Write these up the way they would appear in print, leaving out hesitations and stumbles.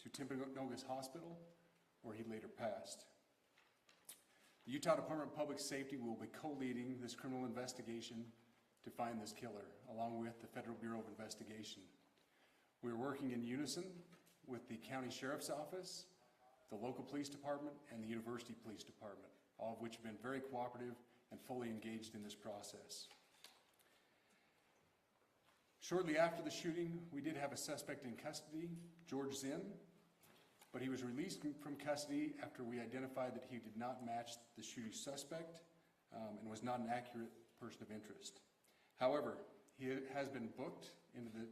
to Timpanogos Hospital, where he later passed. The Utah Department of Public Safety will be co-leading this criminal investigation to find this killer, along with the Federal Bureau of Investigation. We're working in unison with the County Sheriff's Office, the local police department, and the University Police Department, all of which have been very cooperative and fully engaged in this process. Shortly after the shooting, we did have a suspect in custody, George Zinn, but he was released from custody after we identified that he did not match the shooting suspect and was not an accurate person of interest. However, he has been booked into the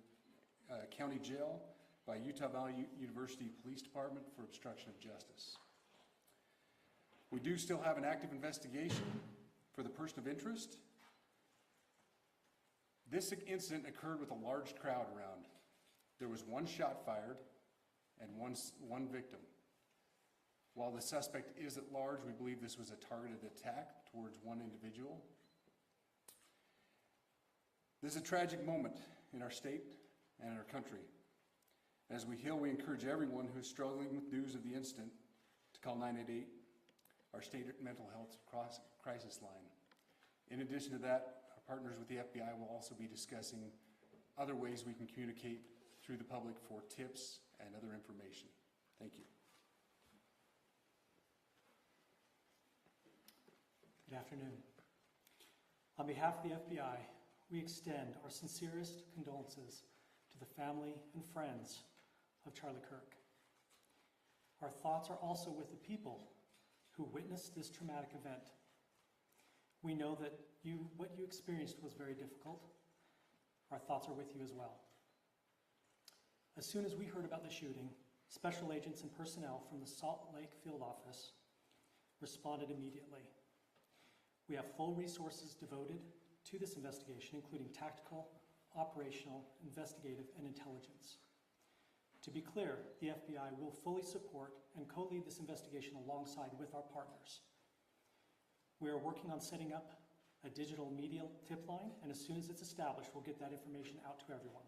county jail by Utah Valley University Police Department for obstruction of justice. We do still have an active investigation for the person of interest. This incident occurred with a large crowd around. There was one shot fired and one victim. While the suspect is at large, we believe this was a targeted attack towards one individual. This is a tragic moment in our state and in our country. As we heal, we encourage everyone who's struggling with news of the incident to call 988, our state mental health crisis line. In addition to that, our partners with the FBI will also be discussing other ways we can communicate through the public for tips and other information. Thank you. Good afternoon. On behalf of the FBI, we extend our sincerest condolences to the family and friends of Charlie Kirk. Our thoughts are also with the people who witnessed this traumatic event. We know that what you experienced was very difficult. Our thoughts are with you as well. As soon as we heard about the shooting, special agents and personnel from the Salt Lake Field Office responded immediately. We have full resources devoted to this investigation, including tactical, operational, investigative, and intelligence. To be clear, the FBI will fully support and co-lead this investigation alongside with our partners. We are working on setting up a digital media tip line, and as soon as it's established, we'll get that information out to everyone.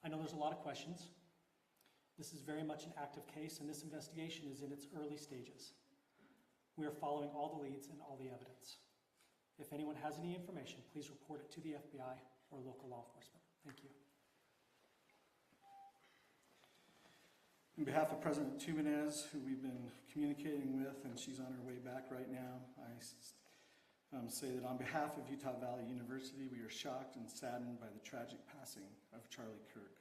I know there's a lot of questions. This is very much an active case, and this investigation is in its early stages. We are following all the leads and all the evidence. If anyone has any information, please report it to the FBI or local law enforcement. Thank you. On behalf of President Tumenez, who we've been communicating with, and she's on her way back right now, I say that on behalf of Utah Valley University, we are shocked and saddened by the tragic passing of Charlie Kirk.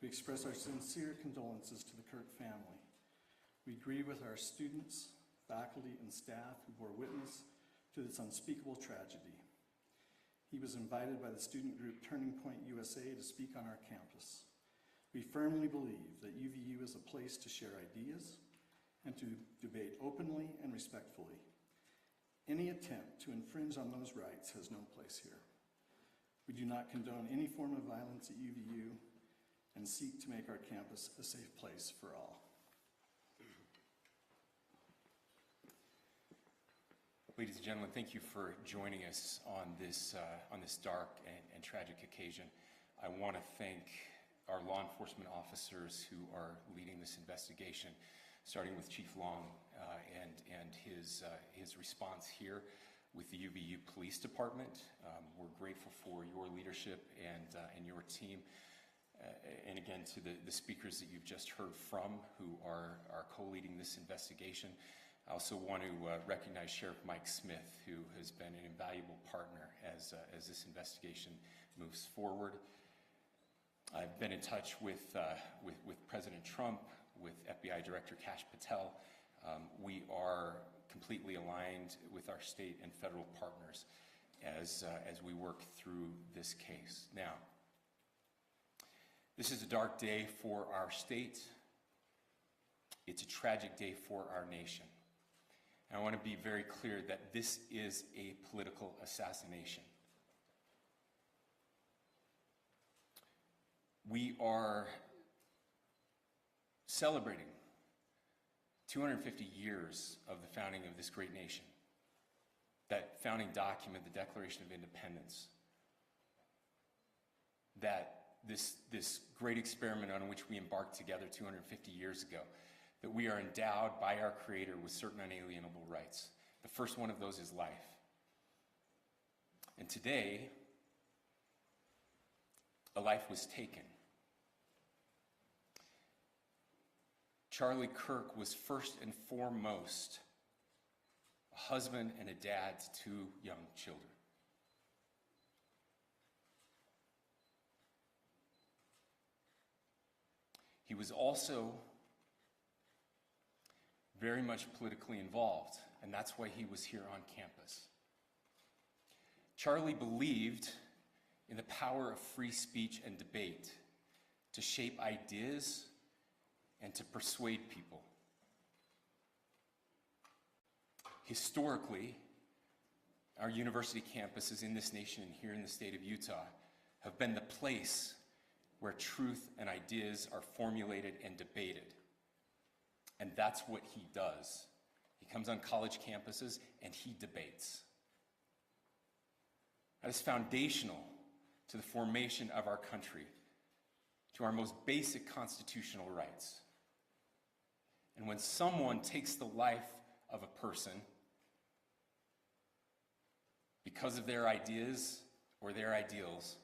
We express our sincere condolences to the Kirk family. We grieve with our students, faculty, and staff who bore witness to this unspeakable tragedy. He was invited by the student group Turning Point USA to speak on our campus. We firmly believe that UVU is a place to share ideas and to debate openly and respectfully. Any attempt to infringe on those rights has no place here. We do not condone any form of violence at UVU and seek to make our campus a safe place for all. Ladies and gentlemen, thank you for joining us on this dark and tragic occasion. I want to thank our law enforcement officers who are leading this investigation, starting with Chief Long and his response here with the UVU Police Department. We're grateful for your leadership and your team. And again, to the speakers that you've just heard from who are co-leading this investigation. I also want to recognize Sheriff Mike Smith, who has been an invaluable partner as this investigation moves forward. I've been in touch with President Trump, with FBI Director Kash Patel. We are completely aligned with our state and federal partners as we work through this case. Now, this is a dark day for our state. It's a tragic day for our nation. And I want to be very clear that this is a political assassination. We are celebrating 250 years of the founding of this great nation. That founding document, the Declaration of Independence, that this great experiment on which we embarked together 250 years ago, that we are endowed by our Creator with certain unalienable rights. The first one of those is life. And today, a life was taken. Charlie Kirk was first and foremost a husband and a dad to 2 young children. He was also very much politically involved, and that's why he was here on campus. Charlie believed in the power of free speech and debate to shape ideas and to persuade people. Historically, our university campuses in this nation and here in the state of Utah have been the place where truth and ideas are formulated and debated. And that's what he does. He comes on college campuses and he debates. That is foundational to the formation of our country, to our most basic constitutional rights. And when someone takes the life of a person because of their ideas or their ideals,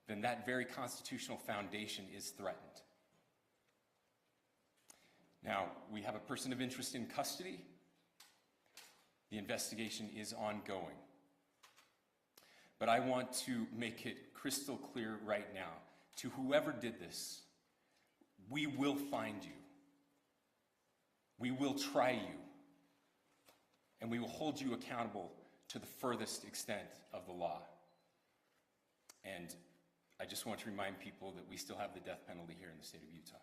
then that very constitutional foundation is threatened. Now, we have a person of interest in custody. The investigation is ongoing. But I want to make it crystal clear right now, to whoever did this, we will find you. We will try you. And we will hold you accountable to the furthest extent of the law. And I just want to remind people that we still have the death penalty here in the state of Utah.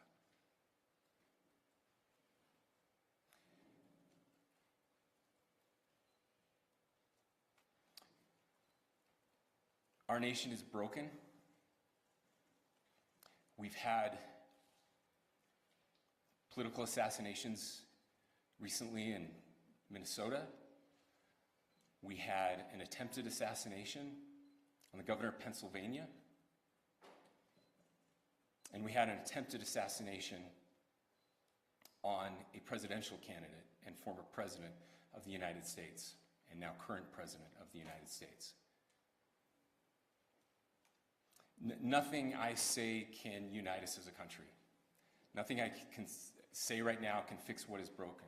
Our nation is broken. We've had political assassinations recently in Minnesota. We had an attempted assassination on the governor of Pennsylvania. And we had an attempted assassination on a presidential candidate and former president of the United States, and now current president of the United States. Nothing I say can unite us as a country. Nothing I can say right now can fix what is broken.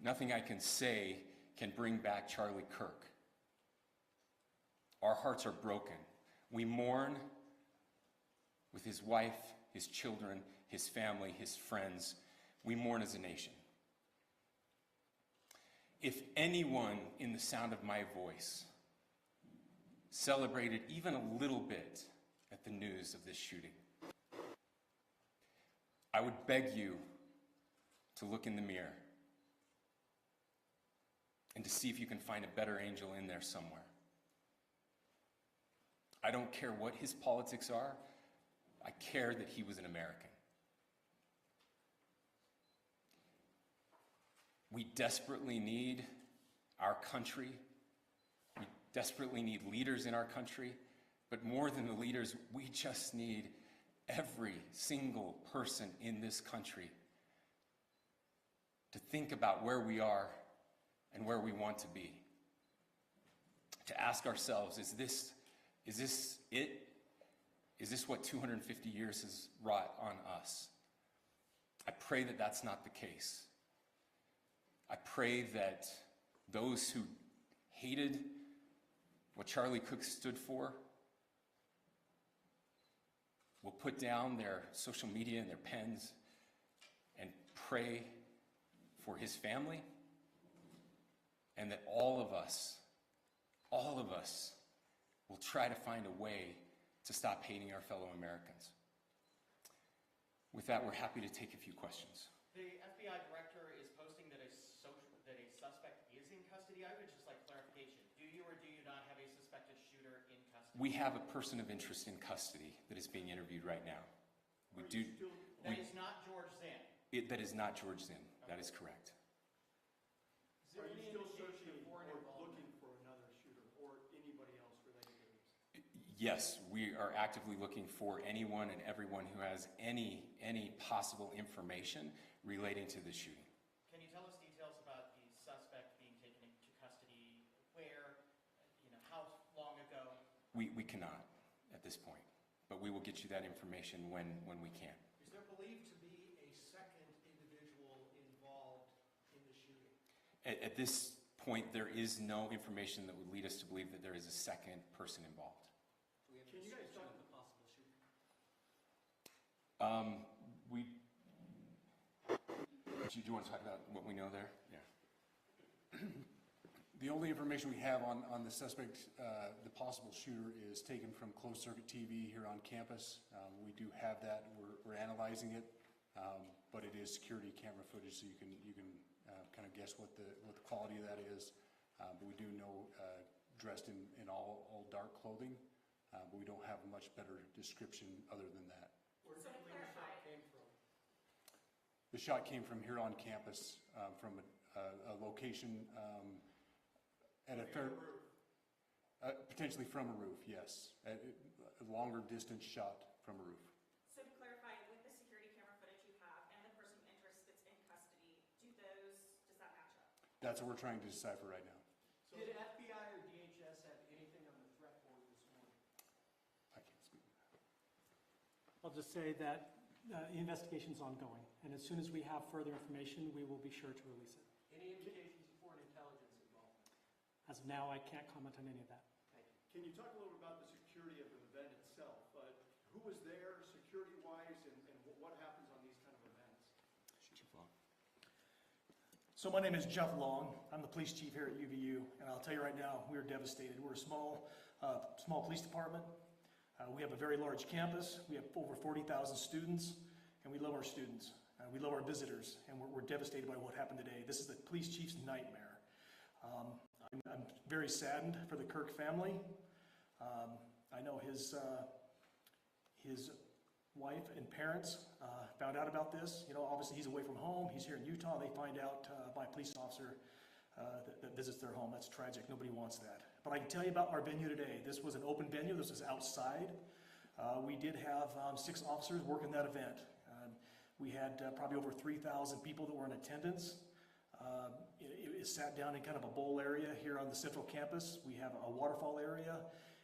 Nothing I can say can bring back Charlie Kirk. Our hearts are broken. We mourn with his wife, his children, his family, his friends. We mourn as a nation. If anyone in the sound of my voice celebrated even a little bit at the news of this shooting, I would beg you to look in the mirror and to see if you can find a better angel in there somewhere. I don't care what his politics are. I care that he was an American. We desperately need our country. We desperately need leaders in our country. But more than the leaders, we just need every single person in this country to think about where we are and where we want to be. To ask ourselves, is this it? Is this what 250 years has wrought on us? I pray that that's not the case. I pray that those who hated what Charlie Kirk stood for will put down their social media and their pens and pray for his family, and that all of us will try to find a way to stop hating our fellow Americans. With that, we're happy to take a few questions. The FBI director is posting that a suspect is in custody. I would just like clarification. Do you or do you not have a suspected shooter in custody? We have a person of interest in custody that is being interviewed right now. That is not George Zinn. That is not George Zinn. That is correct. Are you still searching or looking for another shooter or anybody else related to this? Yes, we are actively looking for anyone and everyone who has any possible information relating to the shooting. Can you tell us details about the suspect being taken into custody, where, how long ago? We cannot at this point, but we will get you that information when we can. Is there believed to be a second individual involved in the shooting? At this point, there is no information that would lead us to believe that there is a second person involved. Can you guys talk about the possible shooting? Do you want to talk about what we know there? Yeah. The only information we have on the suspect, the possible shooter, is taken from closed-circuit TV here on campus. We do have that. We're analyzing it, but it is security camera footage, so you can kind of guess what the quality of that is. But we do know dressed in all dark clothing, but we don't have a much better description other than that. Where do you believe the shot came from? The shot came from here on campus, from a location at a fair, potentially from a roof, yes. A longer distance shot from a roof. So to clarify, with the security camera footage you have and the person of interest that's in custody, does that match up? That's what we're trying to decipher right now. Did FBI or DHS have anything on the threat board this morning? I can't speak to that. I'll just say that the investigation's ongoing, and as soon as we have further information, we will be sure to release it. Any indications of foreign intelligence involved? As of now, I can't comment on any of that. Thank you. Can you talk a little bit about the security of the event itself? Who was there security-wise, and what happens on these kind of events? So my name is Jeff Long. I'm the police chief here at UVU, and I'll tell you right now, we're devastated. We're a small police department. We have a very large campus. We have over 40,000 students, and we love our students. We love our visitors, and we're devastated by what happened today. This is the police chief's nightmare. I'm very saddened for the Kirk family. I know his wife and parents found out about this. Obviously he's away from home. He's here in Utah. They find out by a police officer that visits their home. That's tragic. Nobody wants that. But I can tell you about our venue today. This was an open venue. This was outside. We did have 6 officers working that event. We had probably over 3,000 people that were in attendance. It sat down in kind of a bowl area here on the central campus. We have a waterfall area,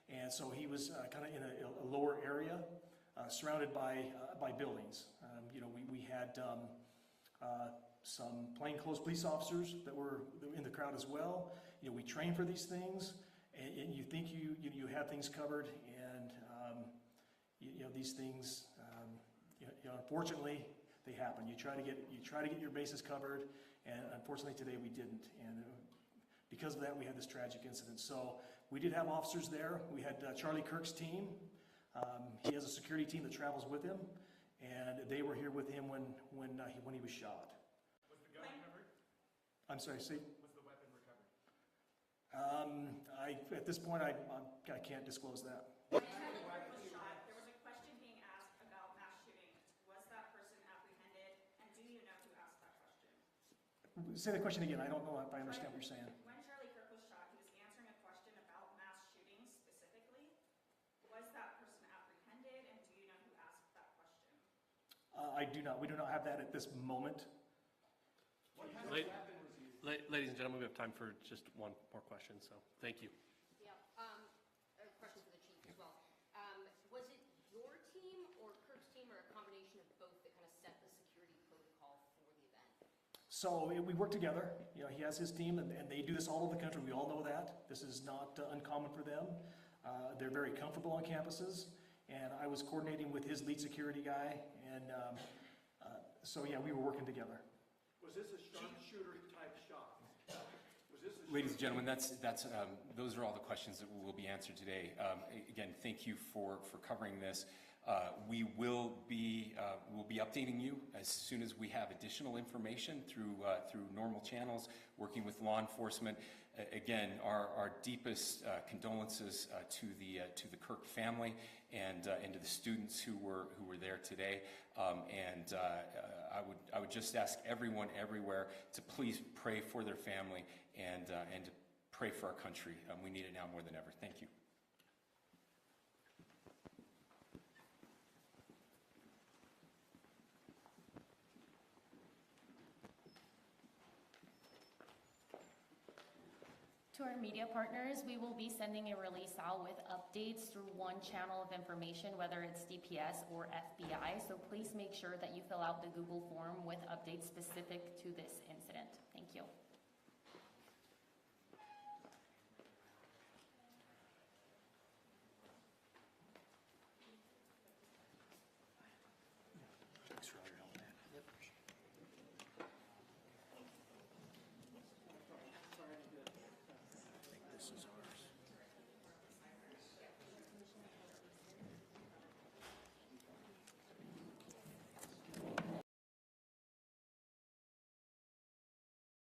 and so he was kind of in a lower area, surrounded by buildings. We had some plainclothes police officers that were in the crowd as well. We train for these things, and you think you have things covered, and these things, unfortunately, they happen. You try to get your bases covered, and unfortunately today we didn't. And because of that, we had this tragic incident. So we did have officers there. We had Charlie Kirk's team. He has a security team that travels with him, and they were here with him when he was shot. Was the gun recovered? I'm sorry, see? Was the weapon recovered? At this point, I can't disclose that. When Charlie Kirk was shot, there was a question being asked about mass shootings. Was that person apprehended, and do you know who asked that question? Say the question again. I don't know if I understand what you're saying. When Charlie Kirk was shot, he was answering a question about mass shootings specifically. Was that person apprehended, and do you know who asked that question? I do not. We do not have that at this moment. What kind of Late- weapon was used? Ladies and gentlemen, we have time for just one more question, so thank you. Yeah, a question for the chief as well. Was it your team or Kirk's team or a combination of both that kind of set the security protocol for the event? So we work together. He has his team, and they do this all over the country. We all know that. This is not uncommon for them. They're very comfortable on campuses, and I was coordinating with his lead security guy, and so yeah, we were working together. Was this a sharpshooter type shot? Was this a Ladies and gentlemen, those are all the questions that will be answered today. Again, thank you for covering this. We will be updating you as soon as we have additional information through normal channels, working with law enforcement. Again, our deepest condolences to the Kirk family and to the students who were there today. I would just ask everyone everywhere to please pray for their family and to pray for our country. We need it now more than ever. Thank you. To our media partners, we will be sending a release out with updates through one channel of information, whether it's DPS or FBI. So please make sure that you fill out the Google form with updates specific to this incident. Thank you.